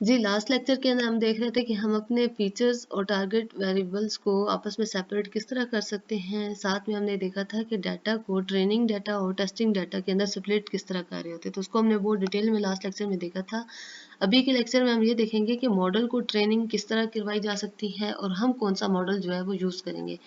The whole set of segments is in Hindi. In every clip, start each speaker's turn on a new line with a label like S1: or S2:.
S1: जी, लास्ट लेक्चर के अंदर हम देख रहे थे कि हम अपने फीचर्स और टारगेट वेरिएबल्स को आपस में सेपरेट किस तरह कर सकते हैं। साथ में हमने देखा था कि डाटा को ट्रेनिंग डाटा और टेस्टिंग डाटा के अंदर स्प्लिट किस तरह कर रहे होते हैं, तो उसको हमने बहुत डिटेल में लास्ट लेक्चर में देखा था। अभी के लेक्चर में हम ये देखेंगे कि मॉडल को ट्रेनिंग किस तरह करवाई जा सकती है और हम कौन सा मॉडल जो है वो यूज़ करेंगे।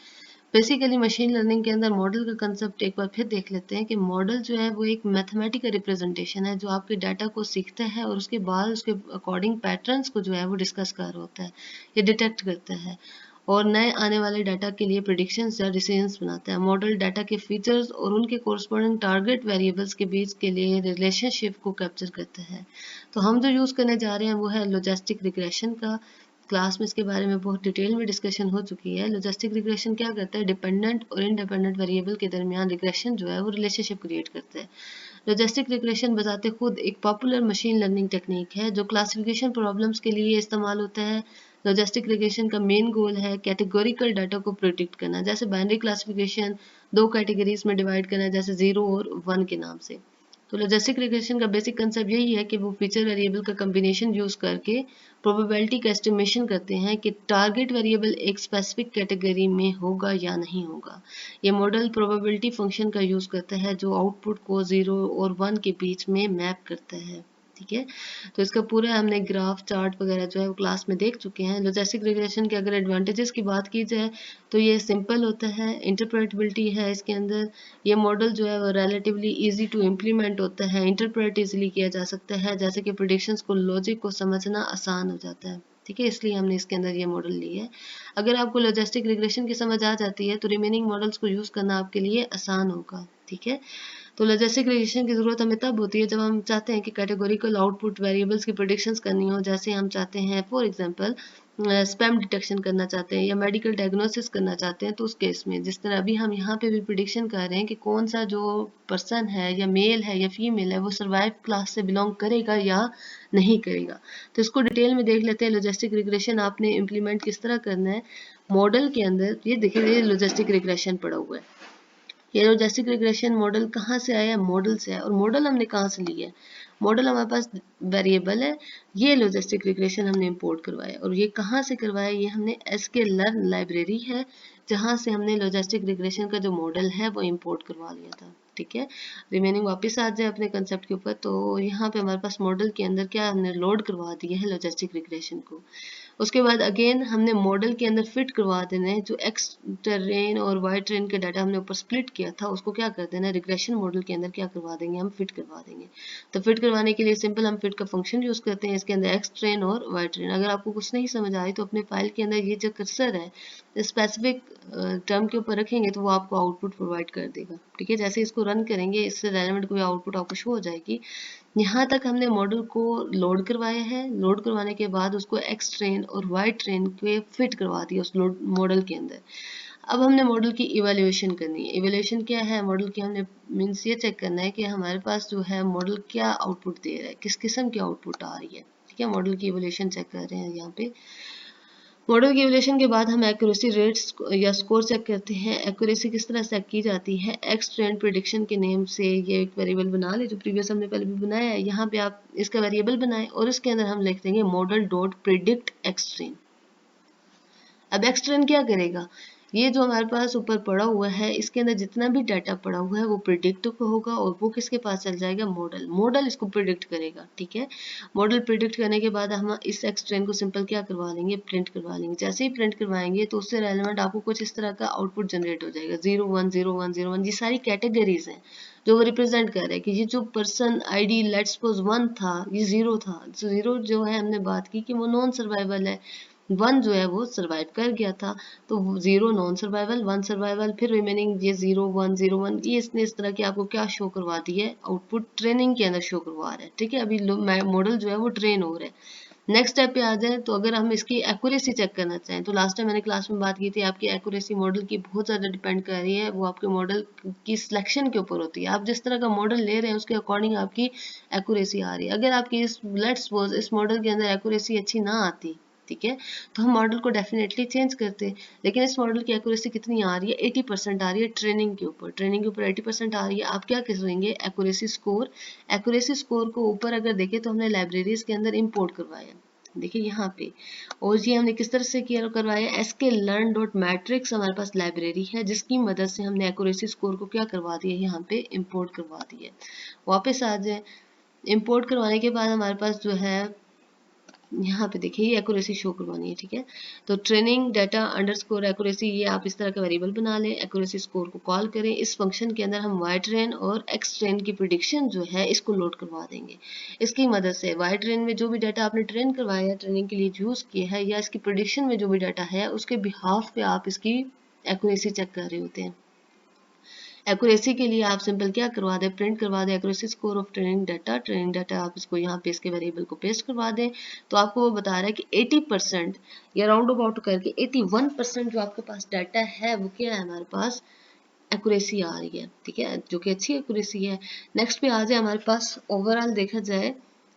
S1: बेसिकली मशीन लर्निंग के अंदर मॉडल का कंसेप्ट एक बार फिर देख लेते हैं कि मॉडल जो है वो एक मैथमेटिकल रिप्रेजेंटेशन है जो आपके डाटा को सीखता है और उसके बाद उसके अकॉर्डिंग पैटर्न्स को जो है वो डिस्कस कर रहा होता है या डिटेक्ट करता है और नए आने वाले डाटा के लिए प्रिडिक्शंस या डिसीजंस बनाता है। मॉडल डाटा के फीचर्स और उनके कोरस्पॉन्डिंग टारगेट वेरिएबल्स के बीच के लिए रिलेशनशिप को कैप्चर करता है। तो हम जो यूज़ करने जा रहे हैं वो है लॉजिस्टिक रिग्रेशन का। क्लास में इसके बारे में बहुत डिटेल में डिस्कशन हो चुकी है। लॉजिस्टिक रिग्रेशन क्या करता है, डिपेंडेंट और इंडिपेंडेंट वेरिएबल के दरमियान रिग्रेशन जो है वो रिलेशनशिप क्रिएट करता है। लॉजिस्टिक रिग्रेशन बजाते खुद एक पॉपुलर मशीन लर्निंग टेक्निक है जो क्लासिफिकेशन प्रॉब्लम्स के लिए इस्तेमाल होता है। लॉजिस्टिक रिग्रेशन का मेन गोल है कैटेगोरिकल डाटा को प्रिडिक्ट करना, जैसे बाइनरी क्लासिफिकेशन दो कैटेगरीज में डिवाइड करना, जैसे 0 और 1 के नाम से। तो लॉजिस्टिक रिग्रेशन का बेसिक कंसेप्ट यही है कि वो फीचर वेरिएबल का कम्बिनेशन यूज करके प्रोबेबिलिटी का एस्टिमेशन करते हैं कि टारगेट वेरिएबल एक स्पेसिफिक कैटेगरी में होगा या नहीं होगा। ये मॉडल प्रोबेबिलिटी फंक्शन का यूज करता है जो आउटपुट को 0 और 1 के बीच में मैप करता है। ठीक है, तो इसका पूरा हमने ग्राफ चार्ट वगैरह जो है वो क्लास में देख चुके हैं। लॉजिस्टिक रिग्रेशन के अगर एडवांटेजेस की बात की जाए तो ये सिंपल होता है, इंटरप्रेटेबिलिटी है इसके अंदर। ये मॉडल जो है वो रिलेटिवली इजी टू इम्प्लीमेंट होता है, इंटरप्रेट इजीली किया जा सकता है, जैसे कि प्रेडिक्शंस को लॉजिक को समझना आसान हो जाता है। ठीक है, इसलिए हमने इसके अंदर ये मॉडल ली है। अगर आपको लॉजिस्टिक रिग्रेशन की समझ आ जाती है तो रिमेनिंग मॉडल्स को यूज़ करना आपके लिए आसान होगा। ठीक है, तो लॉजिस्टिक रिग्रेशन की ज़रूरत हमें तब होती है जब हम चाहते हैं कि कैटेगोरिकल आउटपुट वेरिएबल्स की प्रेडिक्शंस करनी हो, जैसे हम चाहते हैं फॉर एग्जांपल स्पैम डिटेक्शन करना चाहते हैं या मेडिकल डायग्नोसिस करना चाहते हैं। तो उस केस में जिस तरह अभी हम यहाँ पे भी प्रिडिक्शन कर रहे हैं कि कौन सा जो पर्सन है या मेल है या फीमेल है वो सर्वाइव क्लास से बिलोंग करेगा या नहीं करेगा। तो इसको डिटेल में देख लेते हैं। लॉजिस्टिक रिग्रेशन आपने इम्प्लीमेंट किस तरह करना है मॉडल के अंदर। ये देखिए, ये लॉजिस्टिक रिग्रेशन पड़ा हुआ है। ये लॉजिस्टिक रिग्रेशन मॉडल कहाँ से आया है, मॉडल से है। और मॉडल हमने कहाँ से लिया है, मॉडल हमारे पास वेरिएबल है। ये लॉजिस्टिक रिग्रेशन हमने इंपोर्ट करवाया और ये कहाँ से करवाया, ये हमने sklearn लाइब्रेरी है जहाँ से हमने लॉजिस्टिक रिग्रेशन का जो मॉडल है वो इंपोर्ट करवा लिया था। ठीक है, रिमेनिंग वापस आ जाए अपने कंसेप्ट के ऊपर। तो यहाँ पे हमारे पास मॉडल के अंदर क्या हमने लोड करवा दिया है लॉजिस्टिक रिग्रेशन को। उसके बाद अगेन हमने मॉडल के अंदर फिट करवा देना है जो एक्स ट्रेन और वाई ट्रेन के डाटा हमने ऊपर स्प्लिट किया था, उसको क्या कर देना है रिग्रेशन मॉडल के अंदर क्या करवा देंगे, हम फिट करवा देंगे। तो फिट करवाने के लिए सिंपल हम फिट का फंक्शन यूज करते हैं इसके अंदर एक्स ट्रेन और वाई ट्रेन। अगर आपको कुछ नहीं समझ आई तो अपने फाइल के अंदर ये जो कर्सर है स्पेसिफिक टर्म के ऊपर रखेंगे तो वो आपको आउटपुट प्रोवाइड कर देगा। ठीक है, जैसे इसको रन करेंगे इससे रेलेवेंट कोई आउटपुट आपको शो हो जाएगी। यहाँ तक हमने मॉडल को लोड करवाया है। लोड करवाने के बाद उसको एक्स ट्रेन और वाई ट्रेन पे फिट करवा दिया उस मॉडल के अंदर। अब हमने मॉडल की इवैल्यूएशन करनी है। इवैल्यूएशन क्या है, मॉडल की हमने मीन्स ये चेक करना है कि हमारे पास जो है मॉडल क्या आउटपुट दे रहा है, किस किस्म की आउटपुट आ रही है। ठीक है, मॉडल की इवैल्यूएशन चेक कर रहे हैं यहाँ पे। मॉडल की इवैल्यूएशन के बाद हम एक्यूरेसी रेट्स या स्कोर चेक करते हैं। एक्यूरेसी किस तरह चेक की जाती है, एक्स ट्रेंड प्रिडिक्शन के नेम से ये एक वेरिएबल बना ले जो प्रीवियस हमने पहले भी बनाया है। यहाँ पे आप इसका वेरिएबल बनाएं और इसके अंदर हम लिख देंगे model dot predict x train. अब एक्स ट्रेन क्या करेगा, ये जो हमारे पास ऊपर पड़ा हुआ है इसके अंदर जितना भी डाटा पड़ा हुआ है वो प्रिडिक्ट होगा और वो किसके पास चल जाएगा, मॉडल। मॉडल इसको प्रिडिक्ट करेगा। ठीक है, मॉडल प्रिडिक्ट करने के बाद हम इस एक्स ट्रेन को सिंपल क्या करवा लेंगे, प्रिंट करवा लेंगे। जैसे ही प्रिंट करवाएंगे तो उससे रेलेवेंट आपको कुछ इस तरह का आउटपुट जनरेट हो जाएगा, 01 01 01। ये सारी कैटेगरीज हैं जो वो रिप्रेजेंट कर रहे हैं कि ये जो पर्सन आईडी लेट्स सपोज 1 था, ये 0 था। 0 जो है हमने बात की कि वो नॉन सर्वाइवल है, 1 जो है वो सर्वाइव कर गया था। तो 0 नॉन सर्वाइवल, 1 सर्वाइवल, फिर रिमेनिंग ये 0 1 0 1। ये इसने इस तरह की आपको क्या शो करवा दी है, आउटपुट ट्रेनिंग के अंदर शो करवा रहा है। ठीक है, अभी मॉडल जो है वो ट्रेन हो रहा है। नेक्स्ट स्टेप पे आ जाए तो अगर हम इसकी एक्यूरेसी चेक करना चाहें तो लास्ट टाइम मैंने क्लास में बात की थी, आपकी एक्यूरेसी मॉडल की बहुत ज़्यादा डिपेंड कर रही है, वो आपके मॉडल की सिलेक्शन के ऊपर होती है। आप जिस तरह का मॉडल ले रहे हैं उसके अकॉर्डिंग आपकी एक्यूरेसी आ रही है। अगर आपकी इस लेट्स सपोज इस मॉडल के अंदर एक्यूरेसी अच्छी ना आती, ठीक है, तो हम मॉडल को डेफिनेटली चेंज करते हैं। लेकिन इस मॉडल की एक्यूरेसी कितनी आ रही है, 80% आ रही है ट्रेनिंग के ऊपर। ट्रेनिंग के ऊपर 80% आ रही है, आप क्या करेंगे, एक्यूरेसी स्कोर। एक्यूरेसी स्कोर को ऊपर अगर देखें तो हमने लाइब्रेरीज के अंदर इंपोर्ट करवाया। देखिए यहाँ पे, और ये हमने किस तरह से किया करवाया, sklearn.matrix हमारे पास लाइब्रेरी है जिसकी मदद से हमने एक्यूरेसी स्कोर को क्या करवा दिया, यहाँ पे इंपोर्ट करवा दिया। वापस आ जाए, इंपोर्ट करवाने के बाद हमारे पास जो है यहाँ पे देखिए ये एक्यूरेसी शो करवानी है, ठीक है। तो ट्रेनिंग डाटा अंडरस्कोर एक्यूरेसी, ये आप इस तरह का वेरिएबल बना लें, एक्यूरेसी स्कोर को कॉल करें। इस फंक्शन के अंदर हम वाई ट्रेन और एक्स ट्रेन की प्रिडिक्शन जो है इसको लोड करवा देंगे। इसकी मदद से वाई ट्रेन में जो भी डाटा आपने ट्रेन करवाया है, ट्रेनिंग के लिए यूज़ किया है, या इसकी प्रिडिक्शन में जो भी डाटा है उसके बिहाफ पे आप इसकी एक्यूरेसी चेक कर रहे होते हैं। एक्यूरेसी के लिए आप सिंपल क्या करवा दें, प्रिंट करवा दें accuracy score of training data आप इसको यहाँ पे इसके वेरिएबल को पेस्ट करवा दें। तो आपको वो बता रहा है कि 80% या राउंड अबाउट करके 81% जो आपके पास डाटा है वो क्या है, हमारे पास एक्यूरेसी आ रही है, ठीक है, जो कि अच्छी एक्यूरेसी है। नेक्स्ट पे आ जाए, हमारे पास ओवरऑल देखा जाए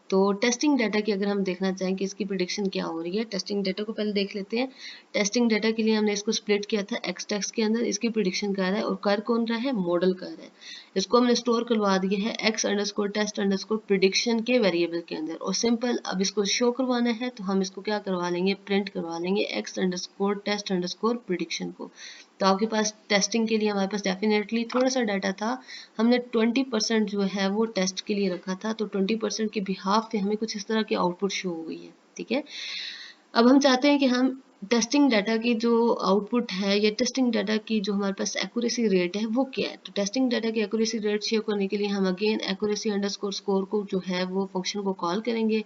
S1: तो टेस्टिंग डाटा की अगर हम देखना चाहें कि इसकी प्रिडिक्शन क्या हो रही है, टेस्टिंग डाटा को पहले देख लेते हैं। टेस्टिंग डाटा के लिए हमने इसको स्प्लिट किया था एक्स टेक्स्ट के अंदर, इसकी प्रिडिक्शन कर रहा है और कर कौन रहा है, मॉडल कर रहा है। इसको हमने स्टोर करवा दिया है X underscore test underscore prediction के वेरिएबल के अंदर, और सिंपल अब इसको शो करवाना है तो हम इसको क्या करवा लेंगे, प्रिंट करवा लेंगे X underscore test underscore prediction को। तो आपके पास टेस्टिंग के लिए हमारे पास डेफिनेटली थोड़ा सा डाटा था, हमने 20% जो है वो टेस्ट के लिए रखा था, तो 20% के बिहाफ पे हमें कुछ इस तरह की आउटपुट शो हो गई है, ठीक है। अब हम चाहते हैं कि हम टेस्टिंग डाटा की जो आउटपुट है या टेस्टिंग डाटा की जो हमारे पास एक्यूरेसी रेट है वो क्या है। तो टेस्टिंग डाटा की एक्यूरेसी रेट शो करने के लिए हम अगेन एक्यूरेसी अंडरस्कोर स्कोर को जो है वो फंक्शन को कॉल करेंगे।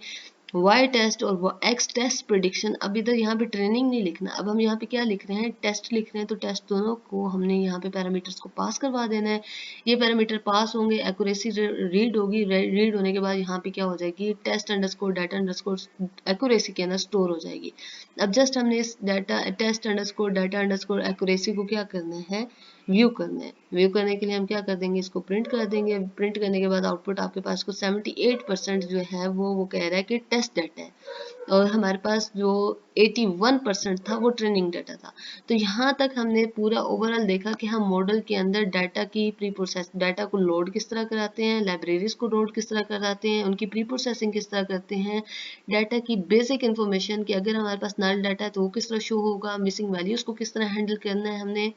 S1: वाई टेस्ट और वो एक्स टेस्ट प्रिडिक्शन, अब इधर यहाँ पे ट्रेनिंग नहीं लिखना, अब हम यहाँ पे क्या लिख रहे हैं, टेस्ट लिख रहे हैं। तो टेस्ट दोनों को हमने यहाँ पे पैरामीटर्स को पास करवा देना है। ये पैरामीटर पास होंगे, एक्यूरेसी रीड होगी, रीड होने के बाद यहाँ पे क्या हो जाएगी, test underscore data underscore accuracy के अंदर स्टोर हो जाएगी। अब जस्ट हमने इस data test underscore data underscore accuracy को क्या करना है, व्यू करना है। व्यू करने के लिए हम क्या कर देंगे, इसको प्रिंट कर देंगे। प्रिंट करने के बाद आउटपुट आपके पास को 78% जो है वो कह रहा है कि टेस्ट डाटा है, और हमारे पास जो 81% था वो ट्रेनिंग डाटा था। तो यहाँ तक हमने पूरा ओवरऑल देखा कि हम मॉडल के अंदर डाटा की प्री प्रोसेस, डाटा को लोड किस तरह कराते हैं, लाइब्रेरीज को लोड किस तरह कराते हैं, उनकी प्री प्रोसेसिंग किस तरह करते हैं, डाटा की बेसिक इन्फॉर्मेशन कि अगर हमारे पास नल डाटा है तो वो किस तरह शो होगा, मिसिंग वैल्यूज को किस तरह हैंडल करना है हमने,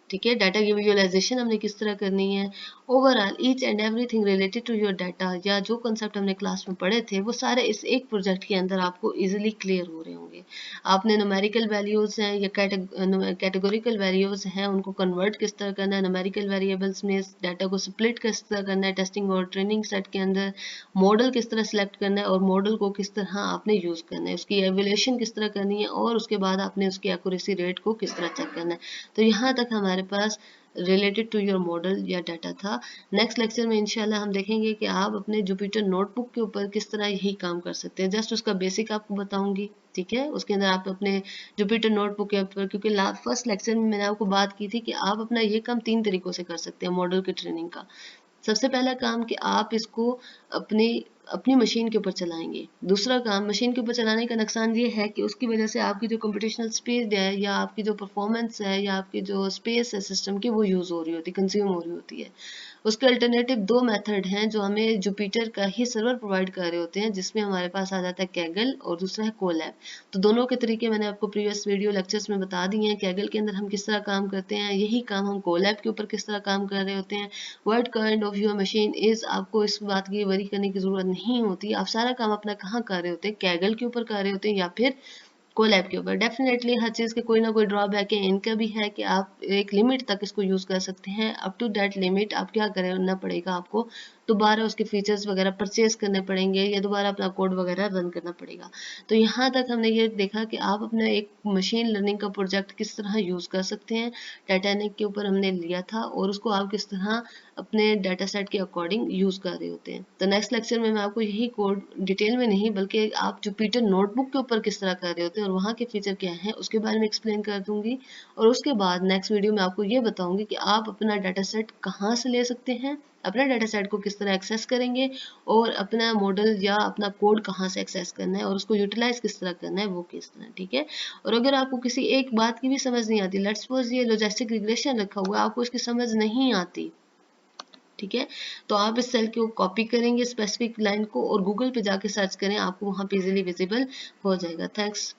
S1: ठीक है। डाटा की विजुअलाइजेशन हमने किस तरह करनी है। Overall each and everything related to your data, या जो कंसेप्ट हमने क्लास में पढ़े थे वो सारे इस एक प्रोजेक्ट के अंदर आपको इजीली क्लियर हो रहे होंगे। आपने न्यूमेरिकल वैल्यूज हैं या कैटेगोरिकल वैल्यूज हैं, उनको कन्वर्ट किस तरह करना है, न्यूमेरिकल वेरिएबल्स में डाटा को स्प्लिट किस तरह करना है टेस्टिंग और ट्रेनिंग सेट के अंदर, मॉडल किस तरह सेलेक्ट करना है और मॉडल को किस तरह आपने यूज़ करना है, उसकी एवेल्यूएशन किस तरह करनी है, और उसके बाद आपने उसकी एक्यूरेसी रेट को किस तरह चेक करना है। तो यहाँ तक हमारे पास रिलेटेड टू योर मॉडल या डाटा था। नेक्स्ट लेक्चर में इंशाल्लाह हम देखेंगे कि आप अपने जुपिटर नोटबुक के ऊपर किस तरह यही काम कर सकते हैं। जस्ट उसका बेसिक आपको बताऊंगी, ठीक है। उसके अंदर आप अपने जुपिटर नोटबुक के ऊपर, क्योंकि फर्स्ट लेक्चर में मैंने आपको बात की थी कि आप अपना ये काम 3 तरीकों से कर सकते हैं मॉडल की ट्रेनिंग का। सबसे पहला काम कि आप इसको अपनी अपनी मशीन के ऊपर चलाएंगे। दूसरा काम, मशीन के ऊपर चलाने का नुकसान ये है कि उसकी वजह से आपकी जो कंप्यूटेशनल स्पीड है या आपकी जो परफॉर्मेंस है या आपकी जो स्पेस है सिस्टम की, वो यूज़ हो रही होती है, कंज्यूम हो रही होती है। उसके अल्टरनेटिव 2 मेथड हैं जो हमें जुपिटर का ही सर्वर प्रोवाइड कर रहे होते हैं, जिसमें हमारे पास आ जाता है कैगल और दूसरा है कोलैब। तो दोनों के तरीके मैंने आपको प्रीवियस वीडियो लेक्चर्स में बता दिए हैं। कैगल के अंदर हम किस तरह काम करते हैं, यही काम हम कोलैब के ऊपर किस तरह काम कर रहे होते हैं। What kind of your machine is, आपको इस बात की वरी करने की जरूरत नहीं होती। आप सारा काम अपना कहाँ कर रहे होते हैं, कैगल के ऊपर कर रहे होते हैं या फिर कोलैब के ऊपर। डेफिनेटली हर चीज़ के कोई ना कोई ड्रॉबैक है, इनका भी है कि आप एक लिमिट तक इसको यूज़ कर सकते हैं। अप टू दैट लिमिट आप क्या करना पड़ेगा, आपको दोबारा उसके फीचर्स वगैरह परचेज करने पड़ेंगे या दोबारा अपना कोड वगैरह रन करना पड़ेगा। तो यहाँ तक हमने ये देखा कि आप अपना एक मशीन लर्निंग का प्रोजेक्ट किस तरह यूज़ कर सकते हैं। टाइटैनिक के ऊपर हमने लिया था और उसको आप किस तरह अपने डाटा सेट के अकॉर्डिंग यूज़ कर रहे होते हैं। तो नेक्स्ट लेक्चर में मैं आपको यही कोड डिटेल में नहीं, बल्कि आप जुपिटर नोटबुक के ऊपर किस तरह कर रहे होते हैं और वहाँ के फीचर क्या हैं उसके बारे में एक्सप्लेन कर दूंगी। और उसके बाद नेक्स्ट वीडियो में आपको ये बताऊंगी कि आप अपना डाटा सेट कहाँ से ले सकते हैं, अपना डाटा सेट को किस तरह एक्सेस करेंगे, और अपना मॉडल या अपना कोड कहाँ से एक्सेस करना है और उसको यूटिलाइज किस तरह करना है, वो किस तरह, ठीक है। और अगर आपको किसी एक बात की भी समझ नहीं आती, लेट्स सपोज ये लॉजिस्टिक रिग्रेशन रखा हुआ है, आपको इसकी समझ नहीं आती, ठीक है। तो आप इस सेल को कॉपी करेंगे स्पेसिफिक लाइन को और गूगल पे जाके सर्च करें, आपको वहाँ पे इजीली विजिबल हो जाएगा। थैंक्स।